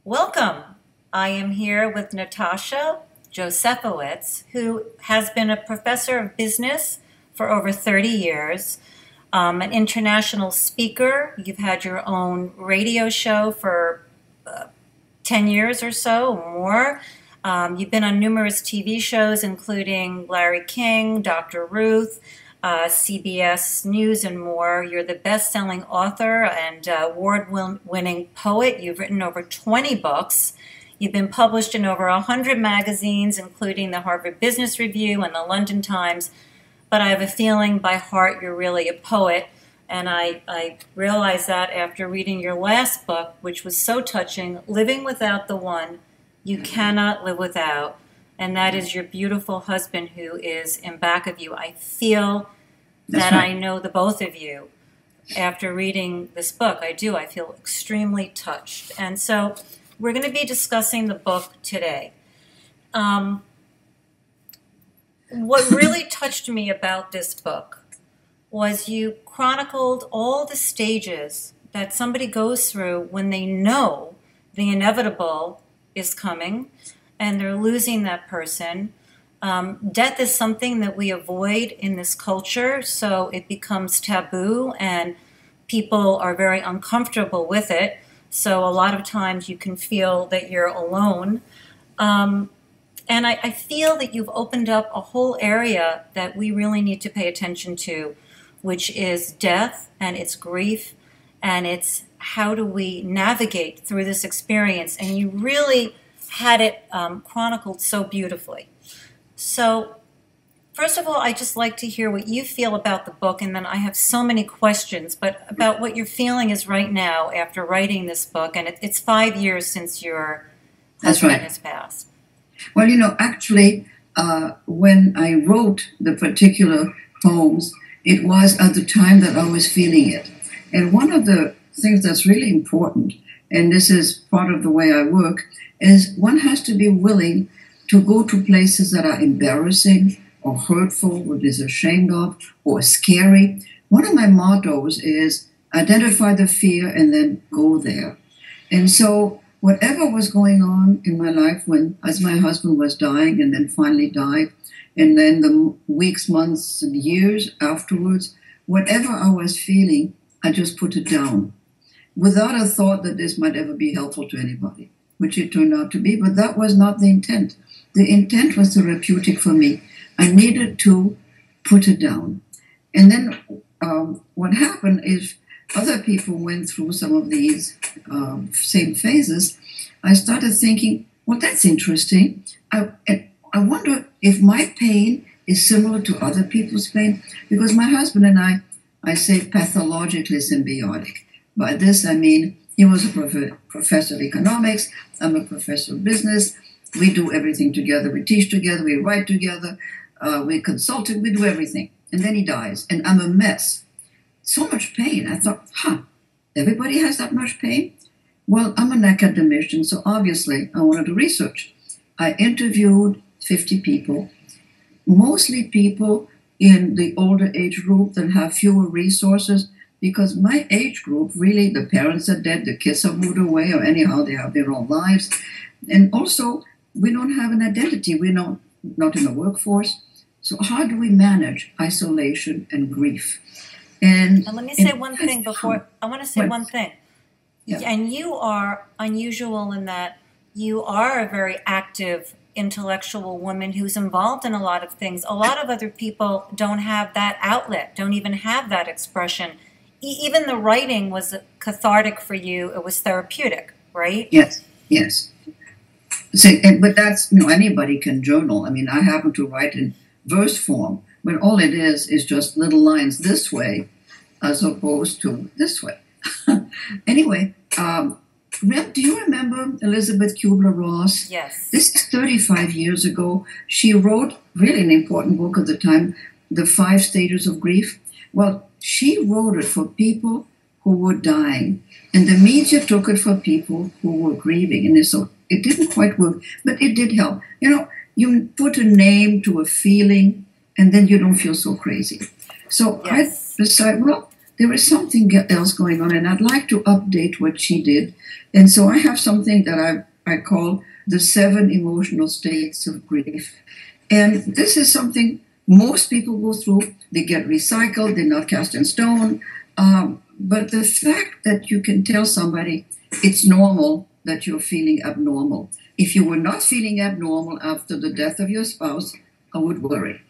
Welcome. I am here with Natasha Josefowitz, who has been a professor of business for over 30 years, an international speaker. You've had your own radio show for 10 years or so, or more. You've been on numerous TV shows, including Larry King, Dr. Ruth, CBS News, and more. You're the best-selling author and award-winning poet. You've written over 20 books. You've been published in over 100 magazines, including the Harvard Business Review and the London Times. But I have a feeling by heart you're really a poet. And I realized that after reading your last book, which was so touching, Living Without the One You Cannot Live Without. And that is your beautiful husband who is in back of you. I feel that right. I know the both of you. After reading this book, I do. I feel extremely touched. And so we're going to be discussing the book today. What really touched me about this book was you chronicled all the stages that somebody goes through when they know the inevitable is coming and they're losing that person. Death is something that we avoid in this culture, so it becomes taboo and people are very uncomfortable with it. So a lot of times you can feel that you're alone. And I feel that you've opened up a whole area that we really need to pay attention to, which is death and its grief, and it's how do we navigate through this experience. And you really had it chronicled so beautifully. So first of all, I'd just like to hear what you feel about the book, and then I have so many questions, but about what your feeling is right now after writing this book. And it's 5 years since your husband has passed. Well, actually, when I wrote the particular poems, it was at the time that I was feeling it. And one of the things that's really important, and this is part of the way I work, is one has to be willing to go to places that are embarrassing or hurtful or is ashamed of or scary. One of my mottos is identify the fear and then go there. And so whatever was going on in my life as my husband was dying and then finally died, and then the weeks, months, and years afterwards, whatever I was feeling, I just put it down without a thought that this might ever be helpful to anybody, which it turned out to be, but that was not the intent. The intent was therapeutic for me. I needed to put it down. And then what happened is other people went through some of these same phases. I started thinking, well, that's interesting. I wonder if my pain is similar to other people's pain, because my husband and I say pathologically symbiotic. By this, I mean, he was a professor of economics. I'm a professor of business. We do everything together. We teach together. We write together. We consult. We do everything. And then he dies. And I'm a mess. So much pain. I thought, everybody has that much pain? Well, I'm an academician, so obviously I wanted to research. I interviewed 50 people, mostly people in the older age group that have fewer resources, because my age group, really, the parents are dead, the kids have moved away, or anyhow, they have their own lives. And also, we don't have an identity. We're not in the workforce. So how do we manage isolation and grief? And let me say one thing before. I want to say one thing. Yeah. And you are unusual in that you are a very active intellectual woman who's involved in a lot of things. A lot of other people don't have that outlet, don't even have that expression. Even the writing was cathartic for you. It was therapeutic, right? Yes, yes. So, but that's, anybody can journal. I mean, I happen to write in verse form, when all it is just little lines this way as opposed to this way. Anyway, do you remember Elizabeth Kubler-Ross? Yes. This is 35 years ago. She wrote really an important book at the time, The 5 Stages of Grief. Well, she wrote it for people who were dying, and the media took it for people who were grieving. And so it didn't quite work, but it did help. You put a name to a feeling, and then you don't feel so crazy. So yes. I decided, well, there is something else going on, and I'd like to update what she did. And so I have something that I call the 7 emotional states of grief. And this is something most people go through. They get recycled, they're not cast in stone. But the fact that you can tell somebody it's normal that you're feeling abnormal. If you were not feeling abnormal after the death of your spouse, I would worry.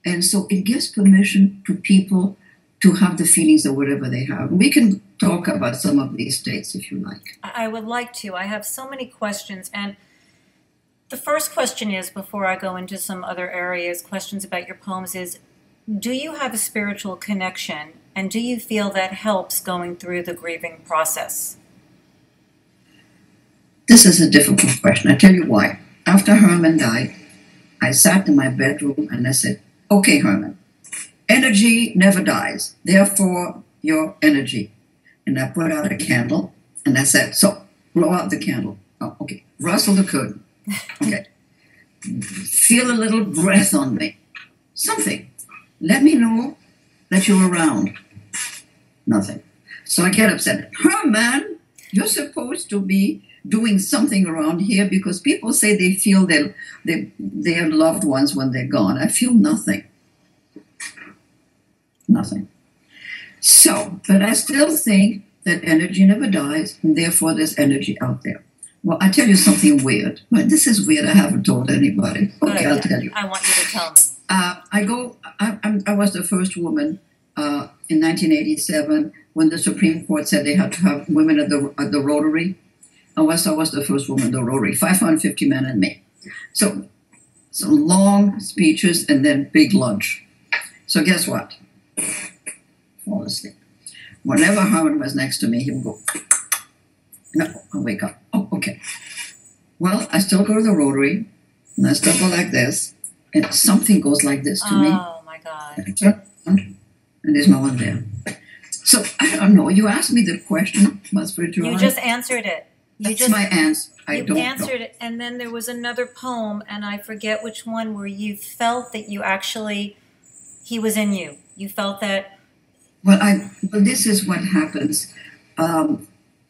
And so it gives permission to people to have the feelings of whatever they have. We can talk about some of these states if you like. I would like to. I have so many questions. And the first question is, before I go into some other areas, questions about your poems is, do you have a spiritual connection? And do you feel that helps going through the grieving process? This is a difficult question. I tell you why. After Herman died, I sat in my bedroom and I said, okay, Herman, energy never dies. Therefore, your energy. And I put out a candle and I said, so, blow out the candle. Oh, okay. Rustle the curtain. Okay. Feel a little breath on me. Something. Let me know that you're around. Nothing. So I get upset. Herman, you're supposed to be doing something around here because people say they feel their loved ones when they're gone. I feel nothing. Nothing. So, but I still think that energy never dies, and therefore there's energy out there. Well, I'll tell you something weird. But this is weird. I haven't told anybody. Okay, I'll tell you. I want you to tell me. I was the first woman in 1987 when the Supreme Court said they had to have women at the Rotary. I was the first woman at the Rotary, 550 men and me. So some long speeches and then big lunch. So guess what? Fall asleep. Whenever Howard was next to me, he would go, no, I'll wake up. Oh, okay. Well, I still go to the Rotary, and I still go like this, and something goes like this to me. Oh, my God. And I turn around, and there's no one there. So, I don't know. You asked me the question about spirituality. You just answered it. That's my answer. You answered it, and then there was another poem, and I forget which one, where you felt that you actually, he was in you. You felt that. Well, this is what happens.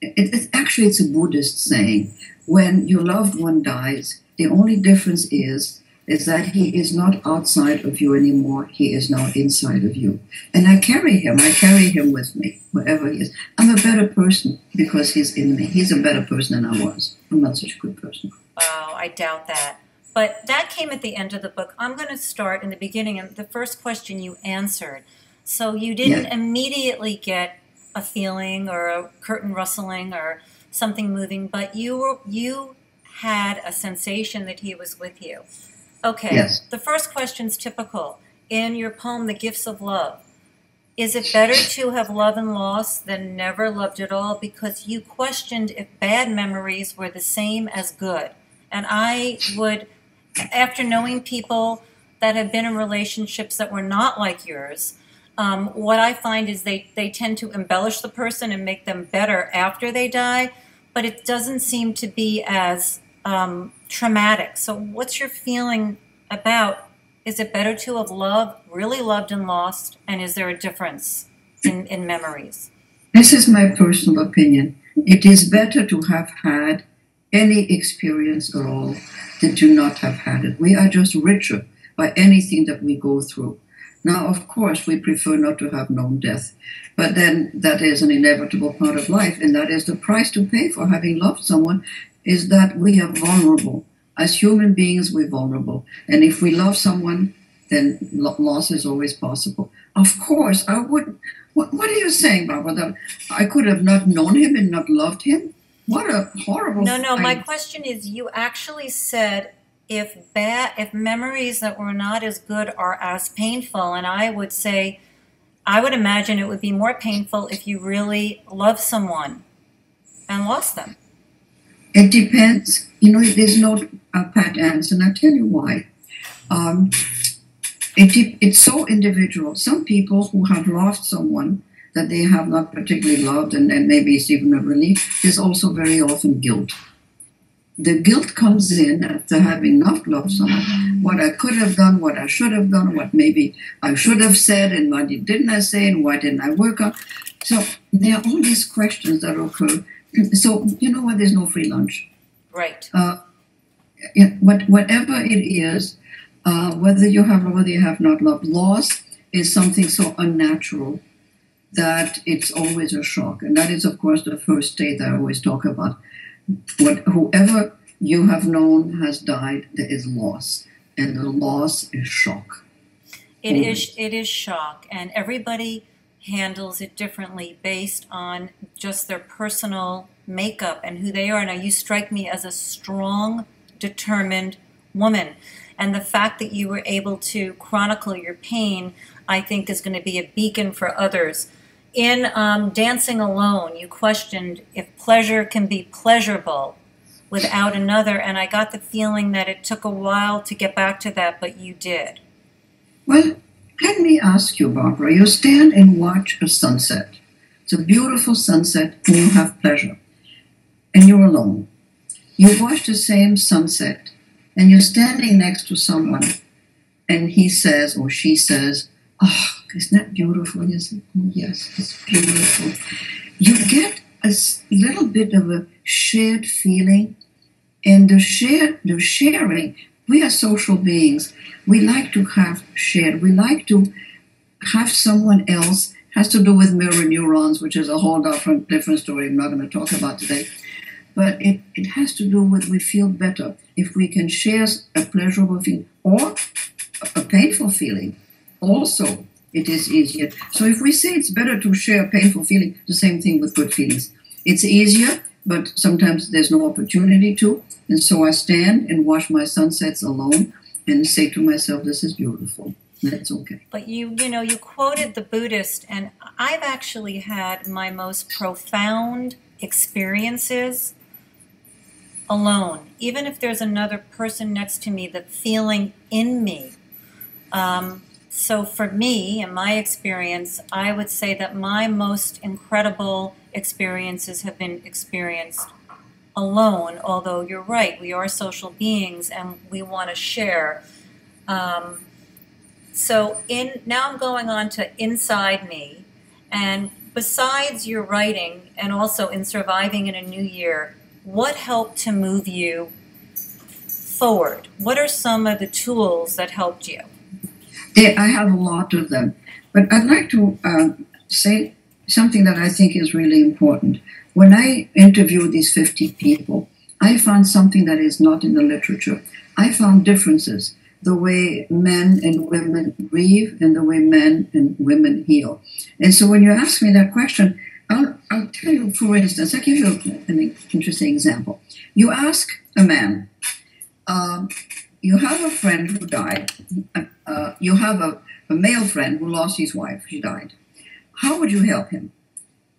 It's a Buddhist saying. When your loved one dies, the only difference is that he is not outside of you anymore. He is now inside of you. And I carry him. I carry him with me, wherever he is. I'm a better person because he's in me. He's a better person than I was. I'm not such a good person. Wow, I doubt that. But that came at the end of the book. I'm going to start in the beginning. And the first question you answered. So you didn't immediately get a feeling or a curtain rustling or something moving, but you had a sensation that he was with you. Okay, yes. The first question's typical. In your poem, The Gifts of Love, is it better to have loved and lost than never loved at all? Because you questioned if bad memories were the same as good. And I would, after knowing people that have been in relationships that were not like yours, what I find is they tend to embellish the person and make them better after they die, but it doesn't seem to be as traumatic. So what's your feeling about, is it better to have really loved and lost, and is there a difference in memories? This is my personal opinion. It is better to have had any experience at all than to not have had it. We are just richer by anything that we go through. Now, of course, we prefer not to have known death, but then that is an inevitable part of life, and that is the price to pay for having loved someone, is that we are vulnerable. As human beings, we're vulnerable. And if we love someone, then loss is always possible. Of course, I would. What are you saying, Barbara? That I could have not known him and not loved him? What a horrible... No, my question is, you actually said if memories that were not as good are as painful, and I would say, I would imagine it would be more painful if you really loved someone and lost them. It depends. There's no pat answer, and I'll tell you why. It's so individual. Some people who have lost someone that they have not particularly loved, and maybe it's even a relief, there's also very often guilt. The guilt comes in after having not loved someone. what I could have done, what I should have done, what maybe I should have said, and why didn't I say, and why didn't I work on. So there are all these questions that occur. So you know what? There's no free lunch. Right. Whatever it is, whether you have or whether you have not loved, loss is something so unnatural that it's always a shock. And that is, of course, the first state that I always talk about. Whoever you have known has died, there is loss. And the loss is shock. It is shock. And everybody handles it differently based on just their personal makeup and who they are. Now, you strike me as a strong, determined woman. And the fact that you were able to chronicle your pain, I think, is going to be a beacon for others. In Dancing Alone, you questioned if pleasure can be pleasurable without another, and I got the feeling that it took a while to get back to that, but you did. Well, let me ask you, Barbara, you stand and watch a sunset. It's a beautiful sunset, and you have pleasure, and you're alone. You watch the same sunset, and you're standing next to someone, and he says or she says, "Oh, isn't that beautiful?" You say, "Oh, yes, it's beautiful." You get a little bit of a shared feeling, and the sharing. We are social beings. We like to have shared. We like to have someone else. Has to do with mirror neurons, which is a whole different story I'm not going to talk about today. But it has to do with we feel better if we can share a pleasurable feeling or a painful feeling. Also, it is easier. So if we say it's better to share a painful feeling, the same thing with good feelings. It's easier, but sometimes there's no opportunity to. And so I stand and watch my sunsets alone and say to myself, this is beautiful. That's okay. But you quoted the Buddhist, and I've actually had my most profound experiences alone. Even if there's another person next to me, the feeling in me. So for me, in my experience, I would say that my most incredible experiences have been experienced alone, although you're right, we are social beings and we want to share. Now I'm going on to Inside Me, and besides your writing and also in Surviving in a New Year, what helped to move you forward? What are some of the tools that helped you? I have a lot of them, but I'd like to say something that I think is really important. When I interviewed these 50 people, I found something that is not in the literature. I found differences, the way men and women grieve and the way men and women heal. And so when you ask me that question, I'll tell you, for instance, I'll give you an interesting example. You ask a man, you have a friend who died. You have a male friend who lost his wife. She died. How would you help him?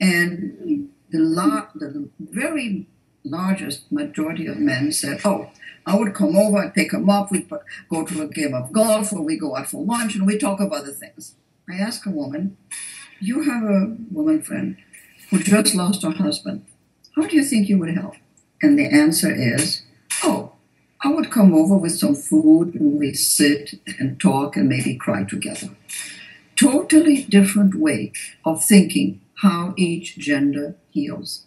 And the very largest majority of men said, oh, I would come over, I'd pick him up, we'd go to a game of golf, or we go out for lunch, and we talk of other things. I ask a woman, you have a woman friend who just lost her husband. How do you think you would help? And the answer is, oh, I would come over with some food, and we'd sit and talk and maybe cry together. Totally different way of thinking how each gender heals.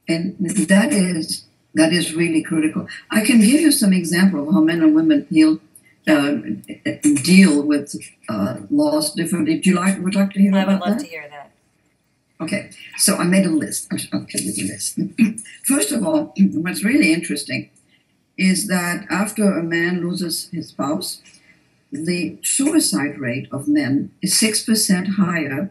And that is really critical. I can give you some example of how men and women deal with loss differently. Would you like to hear about that? I would love to hear that. Okay, so I made a list. I'll tell you the list. First of all, what's really interesting is that after a man loses his spouse, the suicide rate of men is 6% higher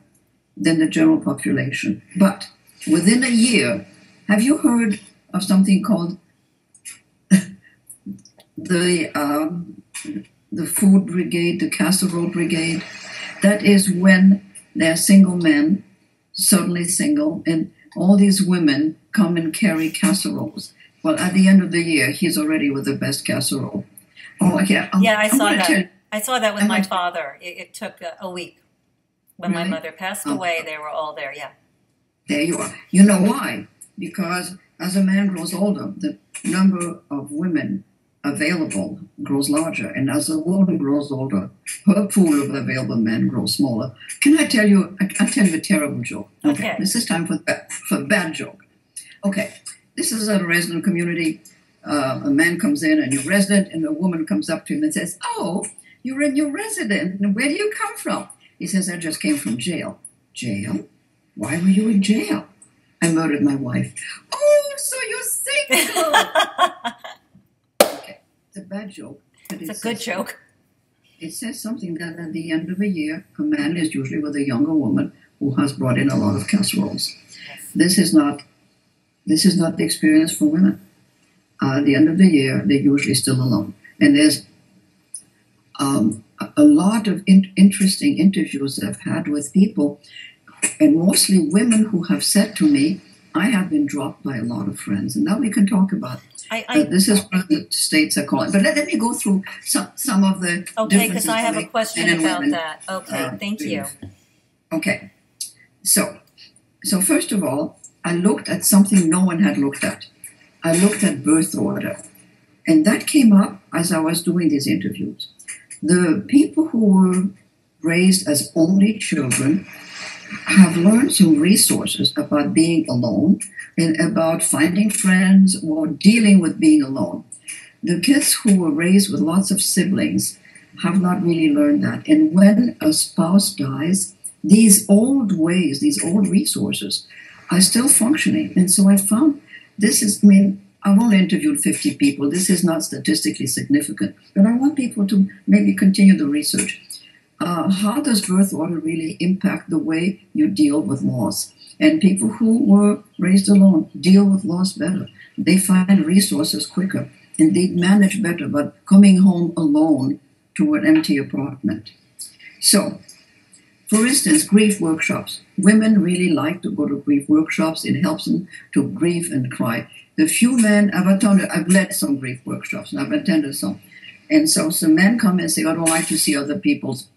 than the general population. But within a year, have you heard of something called the food brigade, the casserole brigade? That is when they're single men, suddenly single, and all these women come and carry casseroles. Well, at the end of the year, he's already with the best casserole. Oh, yeah. I saw that. I saw that with my father. It took a week. When my mother passed away, they were all there, yeah. There you are. You know why? Because as a man grows older, the number of women available grows larger, and as a woman grows older, her pool of available men grows smaller. Can I tell you? I'll tell you a terrible joke. Okay. This is time for a bad joke. Okay, this is a resident community. A man comes in, a new resident, and a woman comes up to him and says, "Oh, you're a new resident. And where do you come from?" He says, "I just came from jail." "Jail? Why were you in jail?" "I murdered my wife." "Oh, so you're single." Okay, it's a bad joke. But It's a good joke. It says something that at the end of a year, a man is usually with a younger woman who has brought in a lot of casseroles. This is not the experience for women. At the end of the year, they're usually still alone. And there's a lot of interesting interviews I've had with people, and mostly women who have said to me, "I have been dropped by a lot of friends." And now we can talk about this is what the states are calling. But let me go through some of the okay, because I have a question about that. Okay, thank you. Okay, so first of all, I looked at something no one had looked at. I looked at birth order, and that came up as I was doing these interviews. The people who were raised as only children have learned some resources about being alone and about finding friends or dealing with being alone. The kids who were raised with lots of siblings have not really learned that. And when a spouse dies, these old ways, these old resources are still functioning. And so I found I've only interviewed 50 people. This is not statistically significant, but I want people to maybe continue the research. How does birth order really impact the way you deal with loss? And people who were raised alone deal with loss better. They find resources quicker, and they manage better, but coming home alone to an empty apartment. So, for instance, grief workshops. Women really like to go to grief workshops. It helps them to grieve and cry. The few men I've led some grief workshops, and I've attended some. And so some men come and say, "I don't like to see other people's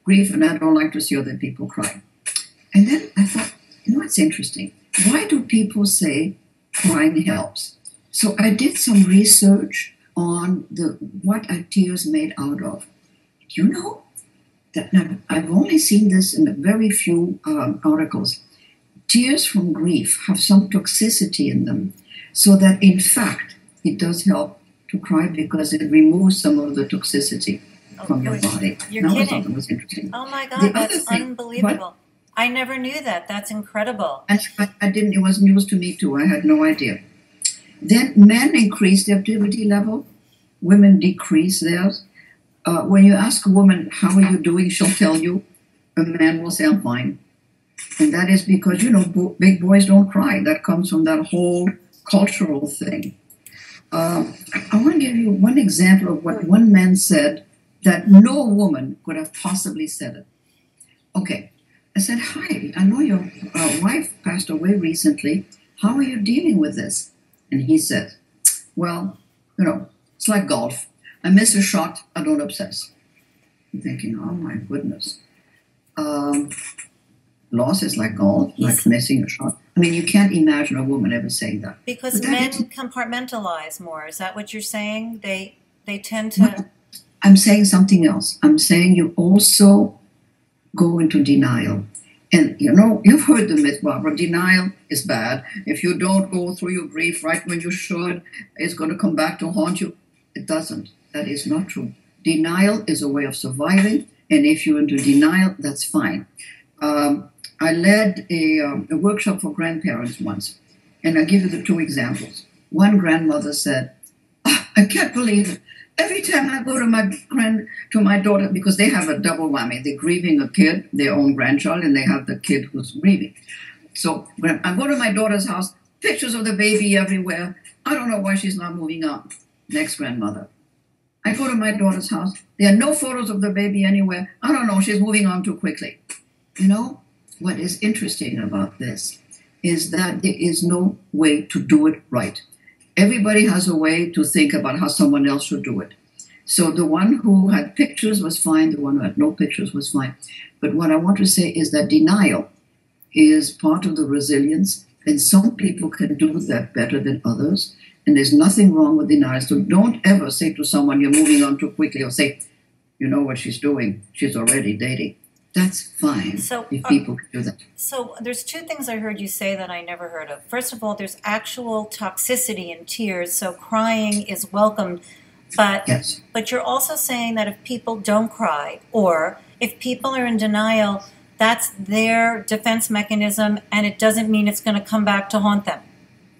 grief, and I don't like to see other people cry." And then I thought, it's interesting. Why do people say crying helps? So I did some research on what are tears made out of. Now, I've only seen this in a very few articles. Tears from grief have some toxicity in them, so that in fact it does help to cry because it removes some of the toxicity from your body. You're kidding. I thought that was interesting. Oh my God, that's unbelievable. I never knew that. That's incredible. I didn't. It was news to me too. I had no idea. Then men increase their activity level. Women decrease theirs. When you ask a woman, "How are you doing?" she'll tell you. A man will say, "I'm fine." And that is because, big boys don't cry. That comes from that whole cultural thing. I want to give you one example of what one man said that no woman could have possibly said it. Okay. I said, "Hi, I know your wife passed away recently. How are you dealing with this?" And he said, "Well, it's like golf. I miss a shot, I don't obsess." I'm thinking, oh my goodness. Loss is like golf, like missing a shot. I mean, you can't imagine a woman ever saying that. Because men compartmentalize more. Is that what you're saying? They tend to... No, I'm saying something else. I'm saying you also go into denial. And, you've heard the myth, Barbara, denial is bad. If you don't go through your grief right when you should, it's going to come back to haunt you. It doesn't. That is not true. Denial is a way of surviving, and if you're into denial, that's fine. I led a workshop for grandparents once, and I'll give you the two examples. One grandmother said, "I can't believe it. Every time I go to my daughter," because they have a double whammy. They're grieving a kid, their own grandchild, and they have the kid who's grieving. So when I go to my daughter's house, pictures of the baby everywhere. I don't know why she's not moving on. Next grandmother. I go to my daughter's house. There are no photos of the baby anywhere. I don't know. She's moving on too quickly. What is interesting about this is that there is no way to do it right. Everybody has a way to think about how someone else should do it. So the one who had pictures was fine. The one who had no pictures was fine. But what I want to say is that denial is part of the resilience, and some people can do that better than others. And there's nothing wrong with denial. So don't ever say to someone you're moving on too quickly, or say, you know what she's doing. She's already dating. That's fine if people can do that. So there's two things I heard you say that I never heard of. First of all, there's actual toxicity in tears, so crying is welcomed. But yes. But you're also saying that if people don't cry, or if people are in denial, that's their defense mechanism, and it doesn't mean it's going to come back to haunt them.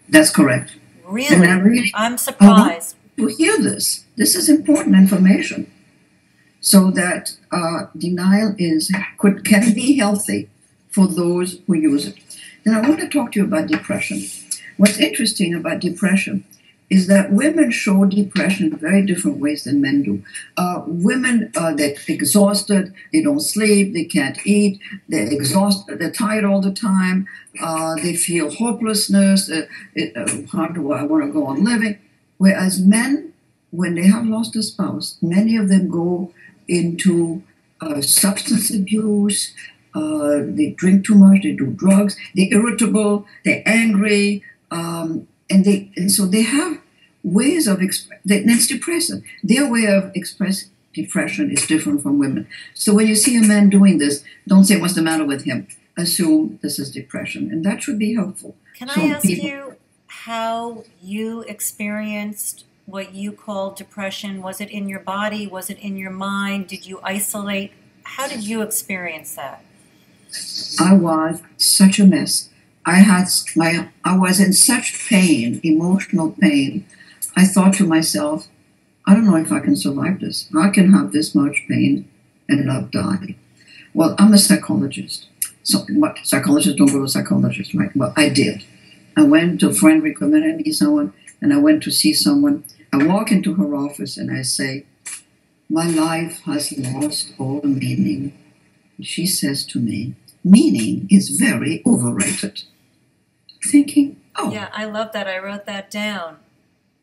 That's correct. Really? And I'm surprised. To hear this. This is important information. So that denial can be healthy for those who use it. And I want to talk to you about depression. What's interesting about depression is that women show depression in very different ways than men do. Women, they're exhausted, they don't sleep, they can't eat, they're exhausted, they're tired all the time, they feel hopelessness, how do I want to go on living? Whereas men, when they have lost a spouse, many of them go into substance abuse, they drink too much, they do drugs, they're irritable, they're angry, and so they have ways of that's depressing. Their way of expressing depression is different from women. So when you see a man doing this, don't say what's the matter with him. Assume this is depression, and that should be helpful. Can I ask you how you experienced what you call depression? Was it in your body? Was it in your mind? Did you isolate? How did you experience that? I was such a mess. I was in such pain, emotional pain. I thought to myself, I don't know if I can survive this. I can have this much pain and not die. Well, I'm a psychologist. So what? Psychologists don't go to psychologists, right? Well, I did. I went to a friend recommended me someone, and I went to see someone. I walk into her office and I say, my life has lost all meaning. She says to me, meaning is very overrated. Thinking, oh. Yeah, I love that. I wrote that down.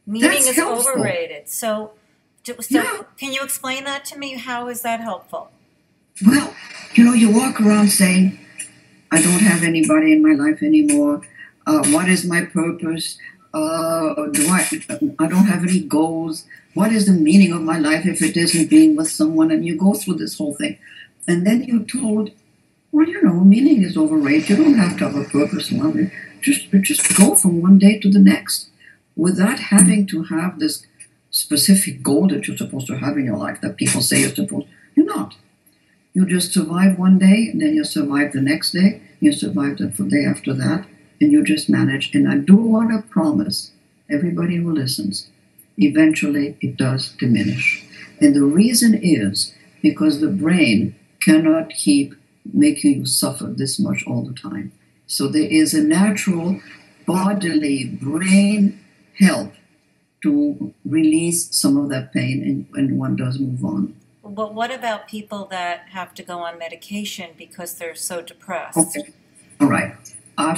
Meaning is helpful. Overrated. So yeah. Can you explain that to me? How is that helpful? Well, you walk around saying, I don't have anybody in my life anymore. What is my purpose? I don't have any goals. What is the meaning of my life if it isn't being with someone? And you go through this whole thing. And then you're told, well, meaning is overrated. You don't have to have a purpose. Just go from one day to the next without having to have this specific goal that you're supposed to have in your life that people say you're supposed to. You're not. You just survive one day, and then you survive the next day. You survive the day after that, and you just manage. And I do want to promise everybody who listens, eventually it does diminish. And the reason is because the brain cannot keep making you suffer this much all the time. So there is a natural bodily brain help to release some of that pain, and one does move on. But what about people that have to go on medication because they're so depressed? Okay. All right. I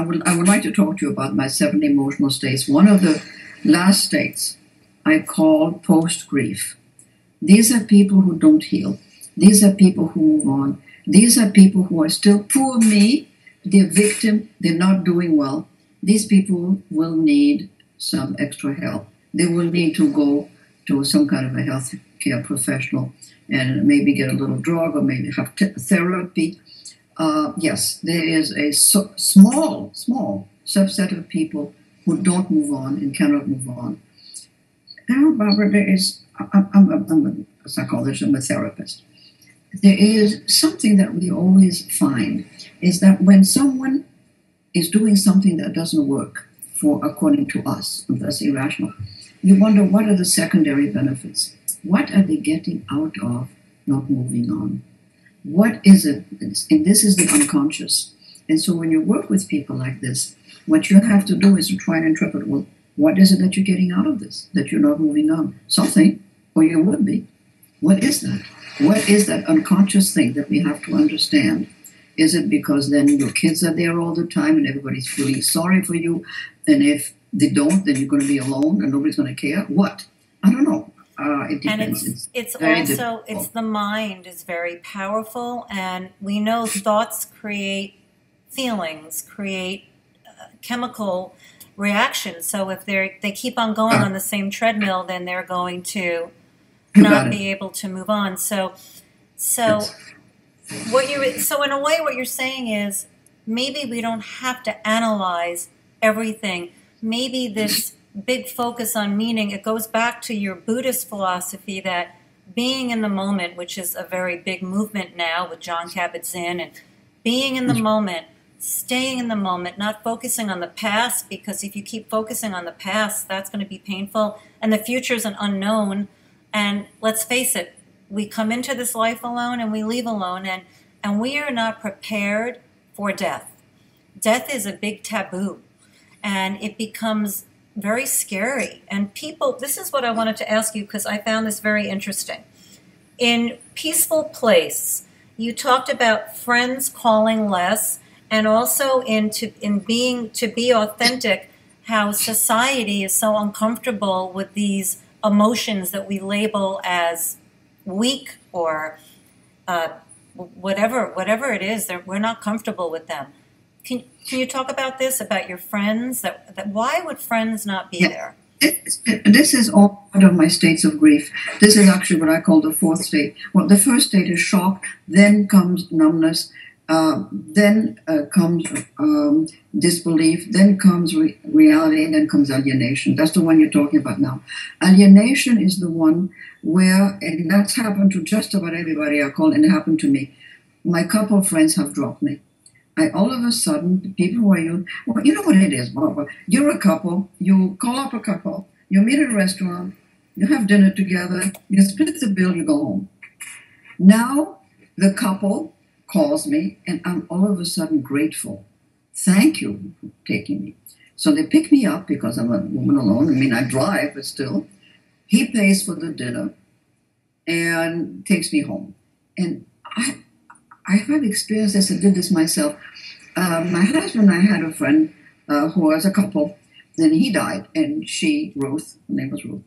would like to talk to you about my 7 emotional states. One of the last states I call post-grief. These are people who don't heal. These are people who move on. These are people who are still poor me. They're victim. They're not doing well. These people will need some extra help. They will need to go to some kind of a health care professional and maybe get a little drug or maybe have therapy. Yes, there is a small subset of people who don't move on and cannot move on. Now, Barbara, I'm a psychologist, I'm a therapist. There is something that we always find is that when someone is doing something that doesn't work according to us, that's irrational, you wonder what are the secondary benefits? What are they getting out of not moving on? What is it? And this is the unconscious. And so when you work with people like this, what you have to do is to try and interpret, well, what is it that you're getting out of this, that you're not moving on? Something, or you would be. What is that? What is that unconscious thing that we have to understand? Is it because then your kids are there all the time and everybody's feeling sorry for you? And if they don't, then you're going to be alone and nobody's going to care? What? I don't know. It depends. And it's also, it's the mind is very powerful, and we know thoughts create feelings, create chemical reaction. So if they keep on going on the same treadmill, then they're going to You got not it. be able to move on. So Yes. so in a way, what you're saying is maybe we don't have to analyze everything. Maybe this big focus on meaning, it goes back to your Buddhist philosophy that being in the moment, which is a very big movement now with Jon Kabat-Zinn, and being in the moment, staying in the moment, not focusing on the past, because if you keep focusing on the past, that's going to be painful, and the future is an unknown. And let's face it, we come into this life alone and we leave alone, and we are not prepared for death. Death is a big taboo, and it becomes very scary. And people, this is what I wanted to ask you because I found this very interesting. In Peaceful Place, you talked about friends calling less, and also in being to be authentic, how society is so uncomfortable with these emotions that we label as weak or whatever it is. We're not comfortable with them. Can you talk about this, about your friends? That why would friends not be there? This is all part of my states of grief. This is actually what I call the fourth state. Well, the first state is shock, then comes numbness, then comes disbelief, then comes reality, and then comes alienation. That's the one you're talking about now. Alienation is the one where, and that's happened to just about everybody I call, and it happened to me. My couple of friends have dropped me. All of a sudden, people who are you, well, you know what it is, Barbara. You're a couple, you call up a couple, you meet at a restaurant, you have dinner together, you split the bill, you go home. Now, the couple calls me, and I'm all of a sudden grateful. Thank you for taking me. So they pick me up because I'm a woman alone. I mean, I drive, but still. He pays for the dinner and takes me home. And I have experienced this. I did this myself. My husband and I had a friend who was a couple. Then he died, and she, Ruth, her name was Ruth.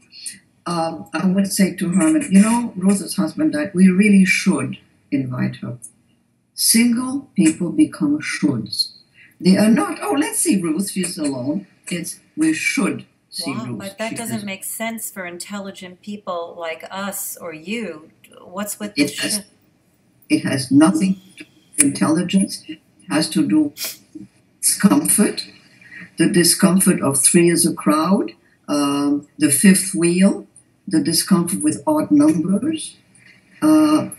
I would say to her, you know, Ruth's husband died. We really should invite her. Single people become shoulds. They are not, oh, let's see Ruth, she's alone. It's, we should see Ruth. But that doesn't make sense for intelligent people like us or you. What's with this? It has nothing to do with intelligence. It has to do with discomfort, the discomfort of three as a crowd, the fifth wheel, the discomfort with odd numbers. And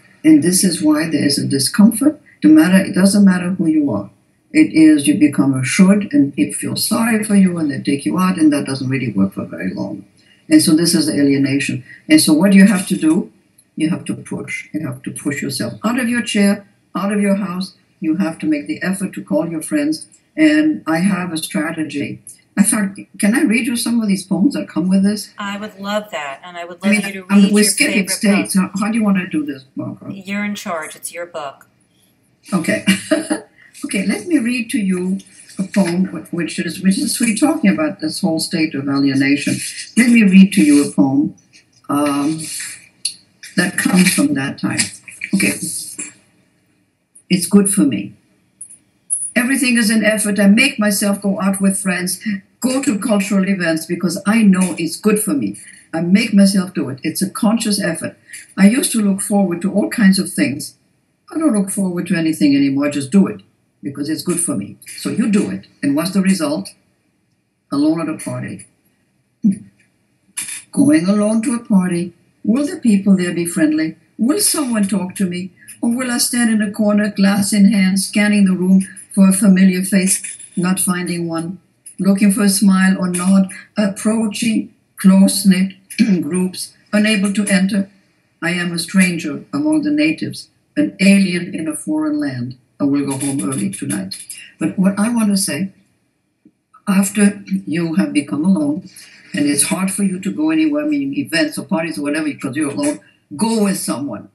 this is why there is a discomfort. It doesn't matter who you are. It is you become a should, and people feel sorry for you, and they take you out, and that doesn't really work for very long. And so this is the alienation. And so what do you have to do? You have to push. You have to push yourself out of your chair, out of your house. You have to make the effort to call your friends. And I have a strategy. In fact, can I read you some of these poems that come with this? I would love that. And I would love you to read we're your skipping favorite states. poem. How do you want to do this, Barbara? You're in charge. It's your book. Okay. Okay, let me read to you a poem which is we're talking about this whole state of alienation. Let me read to you a poem that comes from that time. Okay. It's good for me. Everything is an effort. I make myself go out with friends, go to cultural events because I know it's good for me. I make myself do it. It's a conscious effort. I used to look forward to all kinds of things. I don't look forward to anything anymore. I just do it because it's good for me. So you do it. And what's the result? Alone at a party. Going alone to a party. Will the people there be friendly? Will someone talk to me? Or will I stand in a corner, glass in hand, scanning the room for a familiar face, not finding one, looking for a smile or nod, approaching close-knit groups, unable to enter? I am a stranger among the natives, an alien in a foreign land. I will go home early tonight. But what I want to say, after you have become alone, and it's hard for you to go anywhere, meaning events or parties or whatever, because you're alone, go with someone.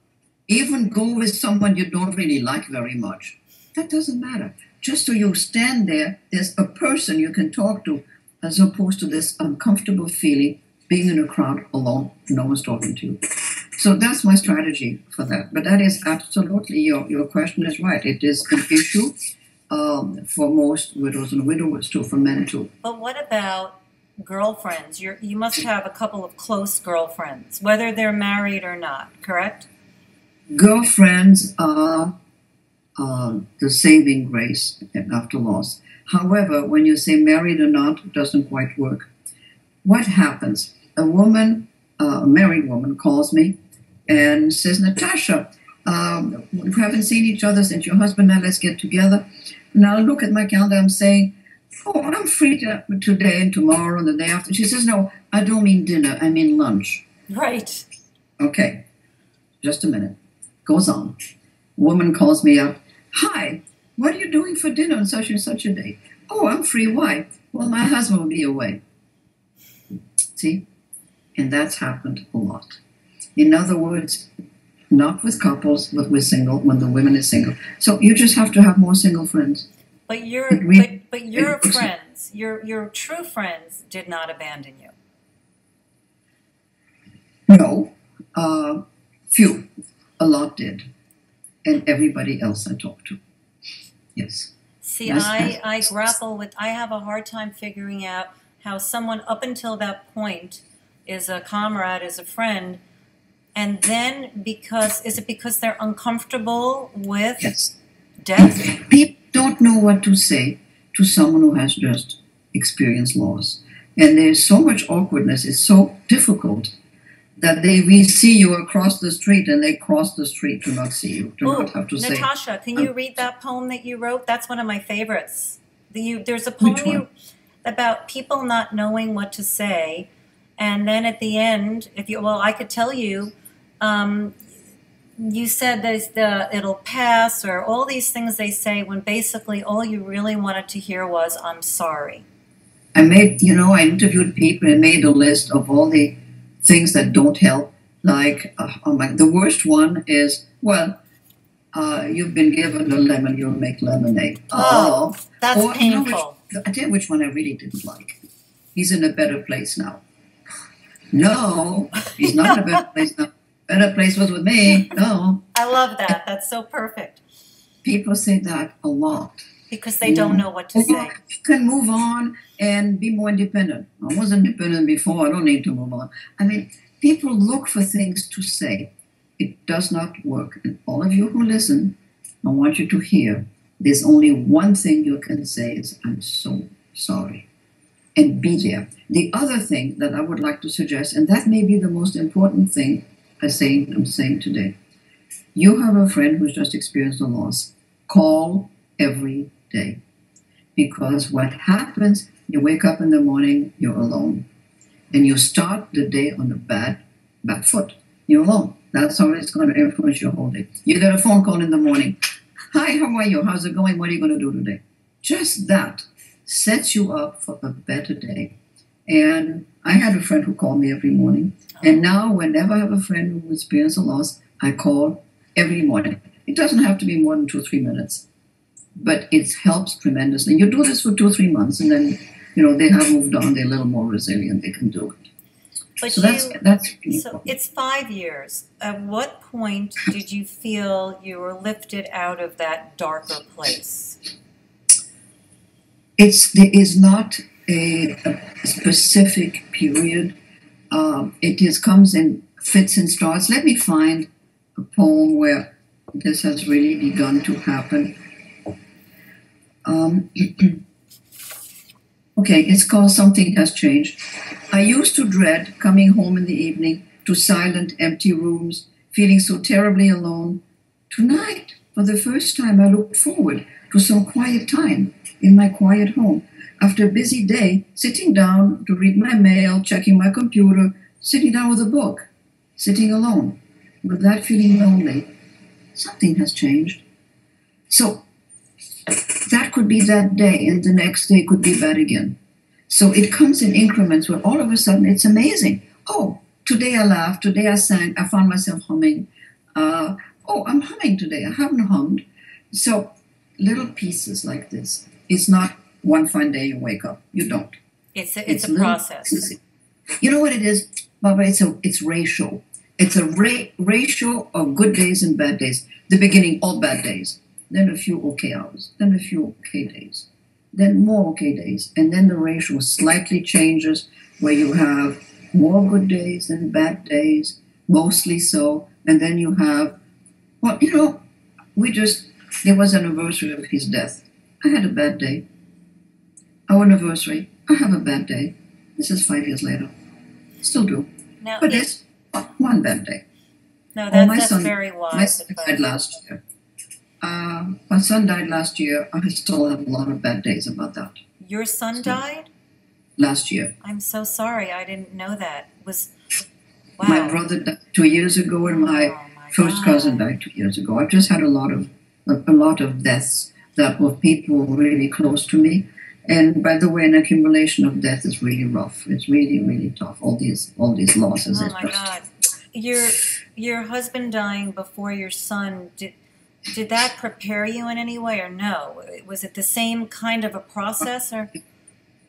Even go with someone you don't really like very much. That doesn't matter. Just so you stand there, there's a person you can talk to, as opposed to this uncomfortable feeling being in a crowd alone, no one's talking to you. So that's my strategy for that. But that is absolutely, your question is right. It is an issue for most widows and widowers too, for men too. But what about girlfriends? You must have a couple of close girlfriends, whether they're married or not, correct? Girlfriends are the saving grace after loss. However, when you say married or not, it doesn't quite work. What happens? A married woman calls me and says, Natasha, we haven't seen each other since your husband and I, let's get together. And I'll look at my calendar, I'm saying, oh, I'm free today and tomorrow and the day after. She says, no, I don't mean dinner, I mean lunch. Right. Okay, just a minute. Goes on. Woman calls me up. Hi, what are you doing for dinner on such and such a day? Oh, I'm free. Why? Well, my husband will be away. See? And that's happened a lot. In other words, not with couples, but with single, when the woman is single. So you just have to have more single friends. But your friends, your true friends did not abandon you. No. Few. A lot did. And everybody else I talked to. Yes. See, I grapple with, I have a hard time figuring out how someone up until that point is a comrade, is a friend, and then is it because they're uncomfortable with death? People don't know what to say to someone who has just experienced loss. And there's so much awkwardness, it's so difficult that we see you across the street and they cross the street to not see you, not have to say. Natasha, can you read that poem that you wrote? That's one of my favorites. There's a poem about people not knowing what to say, and then at the end, I could tell you, you said that it'll pass, or all these things they say when basically all you really wanted to hear was, I'm sorry. I interviewed people and made a list of all the things that don't help. Like, the worst one is, you've been given a lemon, you'll make lemonade. Oh, that's painful. I tell you which one I really didn't like. He's in a better place now. No, he's not in a better place now. Better place was with me. No. I love that. That's so perfect. People say that a lot. Because they don't know what to say. You can move on and be more independent. I was independent before. I don't need to move on. I mean, people look for things to say. It does not work. And all of you who listen, I want you to hear, there's only one thing you can say is, I'm so sorry. And be there. The other thing that I would like to suggest, and that may be the most important thing I'm saying today. You have a friend who's just experienced a loss. Call every day. Because what happens, you wake up in the morning, you're alone. And you start the day on a bad foot. You're alone. That's how it's going to influence your whole day. You get a phone call in the morning. Hi, how are you? How's it going? What are you going to do today? Just that sets you up for a better day. And I had a friend who called me every morning. And now whenever I have a friend who experiences a loss, I call every morning. It doesn't have to be more than 2 or 3 minutes. But it helps tremendously. You do this for 2 or 3 months, and then, they have moved on. They're a little more resilient. They can do it. But so that's so it's 5 years. At what point did you feel you were lifted out of that darker place? There is not a specific period. It comes in fits and starts. Let me find a poem where this has really begun to happen. Okay, it's called Something Has Changed. I used to dread coming home in the evening to silent, empty rooms, feeling so terribly alone. Tonight, for the first time, I looked forward to some quiet time in my quiet home. After a busy day, sitting down to read my mail, checking my computer, sitting down with a book, sitting alone, without feeling lonely. Something has changed. So that could be that day, and the next day could be that again. So it comes in increments where all of a sudden it's amazing. Oh, today I laughed, today I sang, I found myself humming. I'm humming today, I haven't hummed. So little pieces like this. It's not one fine day you wake up. You don't. It's a process. Pieces. You know what it is, Barbara? It's ratio. It's a ratio of good days and bad days. The beginning, all bad days. then a few okay hours, then a few okay days, then more okay days, and then the ratio slightly changes where you have more good days than bad days, mostly so, and then you have, well, there was an anniversary of his death. I had a bad day. Our anniversary, I have a bad day. This is 5 years later. Still do. Now, but it's one bad day. No, that's very wise. My son died last year. My son died last year. I still have a lot of bad days about that. Your son died? Last year. I'm so sorry. I didn't know that. Wow. My brother died 2 years ago, and my first cousin died 2 years ago. I've just had a lot of deaths that were people really close to me. And by the way, an accumulation of death is really rough. It's really, really tough. All these losses. Oh my God! Your husband dying before your son, did that prepare you in any way, or no? Was it the same kind of a process, or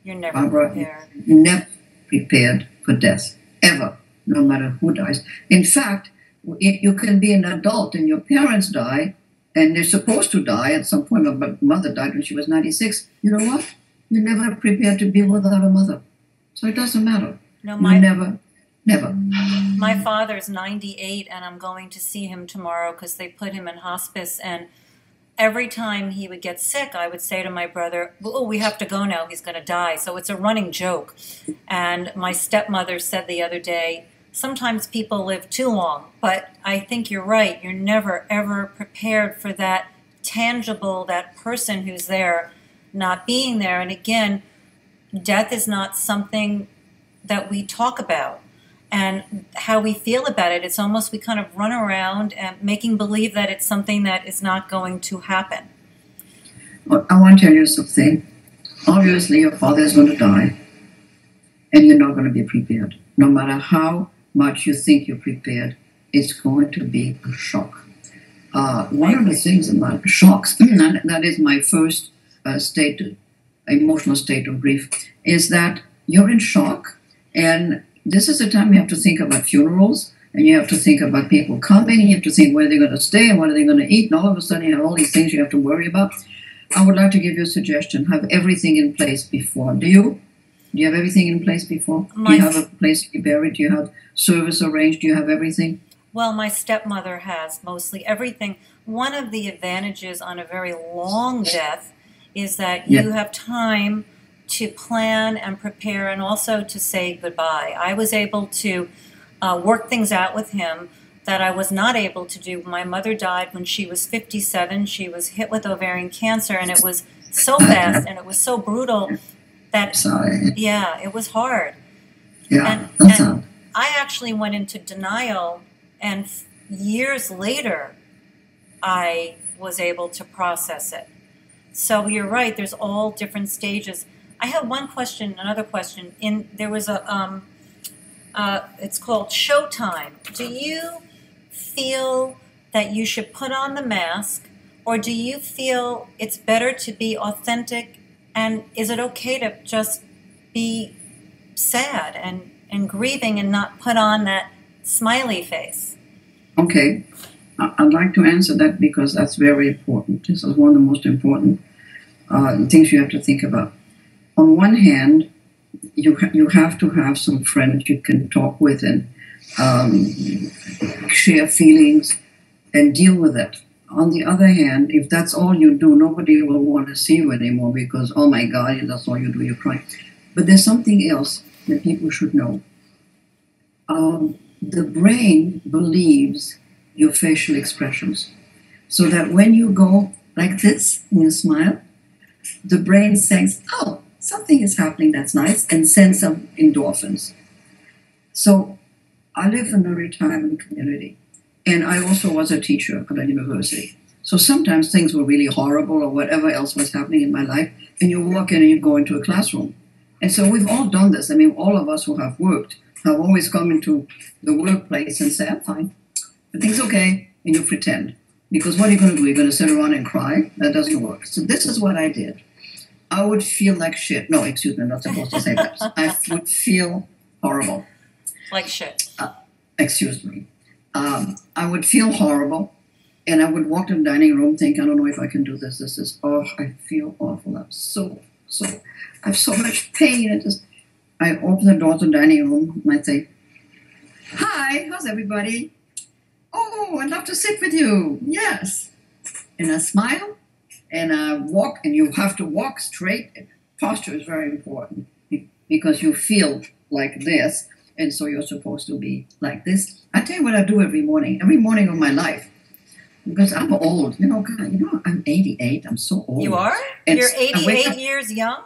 you're never Barbara, prepared? Never prepared for death ever, no matter who dies. In fact, you can be an adult and your parents die, and they're supposed to die at some point. My mother died when she was 96. You know what? You're never prepared to be without a mother. So it doesn't matter. No, never. My father's 98, and I'm going to see him tomorrow because they put him in hospice. And every time he would get sick, I would say to my brother, "Oh, we have to go now. He's going to die." So it's a running joke. And my stepmother said the other day, sometimes people live too long, but I think you're right. You're never, ever prepared for that tangible, that person who's there not being there. And again, death is not something that we talk about, and how we feel about it. It's almost we kind of run around and making believe that it's something that is not going to happen. Well, I want to tell you something. Obviously, your father is going to die, and you're not going to be prepared. No matter how much you think you're prepared, it's going to be a shock. One of the things about shocks, that is my first emotional state of grief, is that you're in shock, and this is the time you have to think about funerals, and you have to think about people coming, and you have to think where they're going to stay and what are they going to eat, and all of a sudden you have all these things you have to worry about. I would like to give you a suggestion. Have everything in place before. Do you? Do you have everything in place before? Do you have a place to be buried? Do you have service arranged? Do you have everything? Well, my stepmother has mostly everything. One of the advantages on a very long death is that you have time to plan and prepare, and also to say goodbye. I was able to work things out with him that I was not able to do. My mother died when she was 57. She was hit with ovarian cancer, and it was so fast and it was so brutal that, it was hard. Yeah, and I actually went into denial, and years later, I was able to process it. So you're right, there's all different stages. I have one question, another question. There was it's called Showtime. Do you feel that you should put on the mask, or do you feel it's better to be authentic, and is it okay to just be sad and grieving and not put on that smiley face? Okay. I'd like to answer that because that's very important. This is one of the most important things you have to think about. On one hand, you have to have some friends you can talk with and share feelings and deal with it. On the other hand, if that's all you do, nobody will want to see you anymore because, oh my God, that's all you do, you're crying. But there's something else that people should know. The brain believes your facial expressions. So that when you go like this and you smile, the brain thinks, oh, something is happening that's nice, and sends some endorphins. So I live in a retirement community, and I also was a teacher at a university. So sometimes things were really horrible or whatever else was happening in my life, and you walk in and you go into a classroom. And so we've all done this. I mean, all of us who have worked have always come into the workplace and say, I'm fine. Everything's okay, and you pretend. Because what are you going to do? You're going to sit around and cry? That doesn't work. So this is what I did. I would feel like shit. No, excuse me, I'm not supposed to say that. I would feel horrible. Like shit. Excuse me. I would feel horrible, And I would walk to the dining room, think, I don't know if I can do this. This is, oh, I feel awful. I have so much pain. I open the door to the dining room and I say, hi, how's everybody? Oh, I'd love to sit with you. Yes. And I smile and I walk, and you have to walk straight. Posture is very important because you feel like this, and so you're supposed to be like this. I tell you what I do every morning of my life, because I'm old. I'm 88. I'm so old. You are? And you're 88 years young?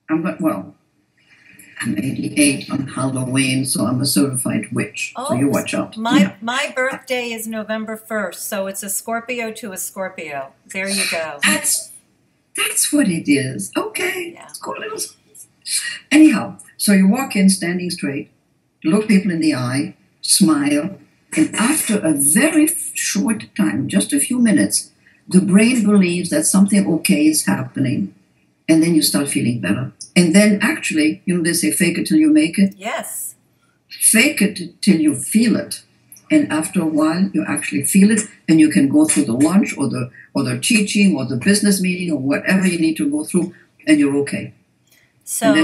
I'm 88 on Halloween, so I'm a certified witch. Oh, so you watch out. My birthday is November 1st, so it's a Scorpio to a Scorpio. There you go. That's what it is. Okay. Yeah. Anyhow, so you walk in standing straight, look people in the eye, smile, and after a very short time, just a few minutes, the brain believes that something okay is happening, and then you start feeling better. And then actually, they say fake it till you make it. Yes. Fake it till you feel it. And after a while, you actually feel it, and you can go through the lunch or the teaching or the business meeting or whatever you need to go through, and you're okay. So and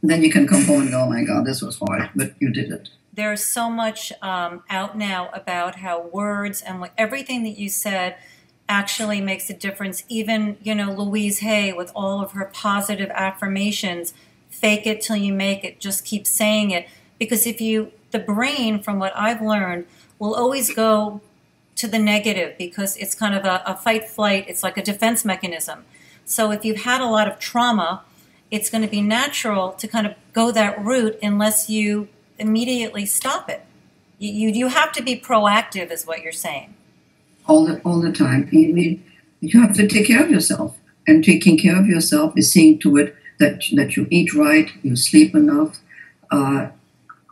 then you can come home and go, oh my God, this was hard, but you did it. There's so much out now about how words and everything that you said actually makes a difference. Even, Louise Hay with all of her positive affirmations, fake it till you make it, just keep saying it. Because the brain, from what I've learned, will always go to the negative because it's kind of a fight-flight, it's like a defense mechanism. So if you've had a lot of trauma, it's going to be natural to kind of go that route unless you immediately stop it. You have to be proactive, is what you're saying. All the time. You have to take care of yourself. And taking care of yourself is seeing to it that you eat right, you sleep enough.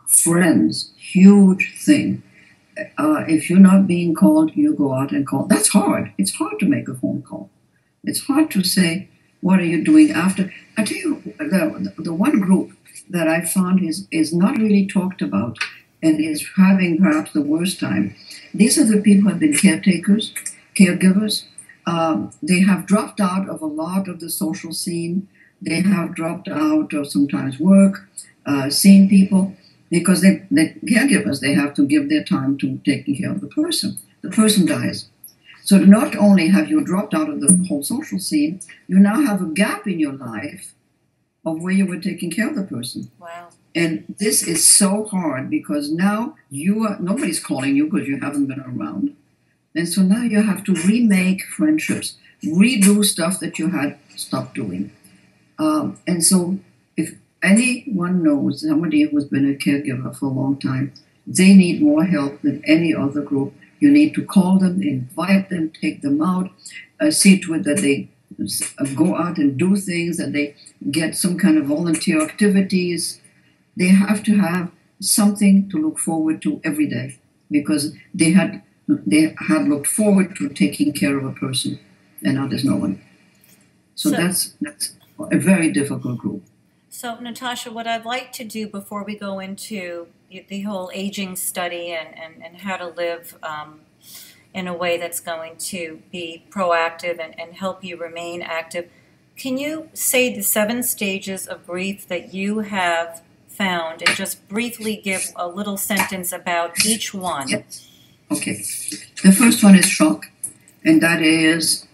Friends, huge thing. If you're not being called, you go out and call. That's hard. It's hard to make a phone call. It's hard to say, what are you doing after? I tell you, the one group that I found is not really talked about and is having perhaps the worst time. These are the people who have been caregivers. They have dropped out of a lot of the social scene. They have dropped out of sometimes work, seeing people, because they're caregivers. They have to give their time to taking care of the person. The person dies. So not only have you dropped out of the whole social scene, you now have a gap in your life of where you were taking care of the person. Wow. And this is so hard because now nobody's calling you because you haven't been around. And so now you have to remake friendships, redo stuff that you had stopped doing. And so if anyone knows somebody who's been a caregiver for a long time, they need more help than any other group. You need to call them, invite them, take them out, see to it that they go out and do things, that they get some kind of volunteer activities. They have to have something to look forward to every day because they had looked forward to taking care of a person, and now there's no one. So that's a very difficult group. So, Natasha, what I'd like to do before we go into the whole aging study and how to live in a way that's going to be proactive and help you remain active, can you say the 7 stages of grief that you have found and just briefly give a little sentence about each one? Yes. Okay. The first one is shock, and that is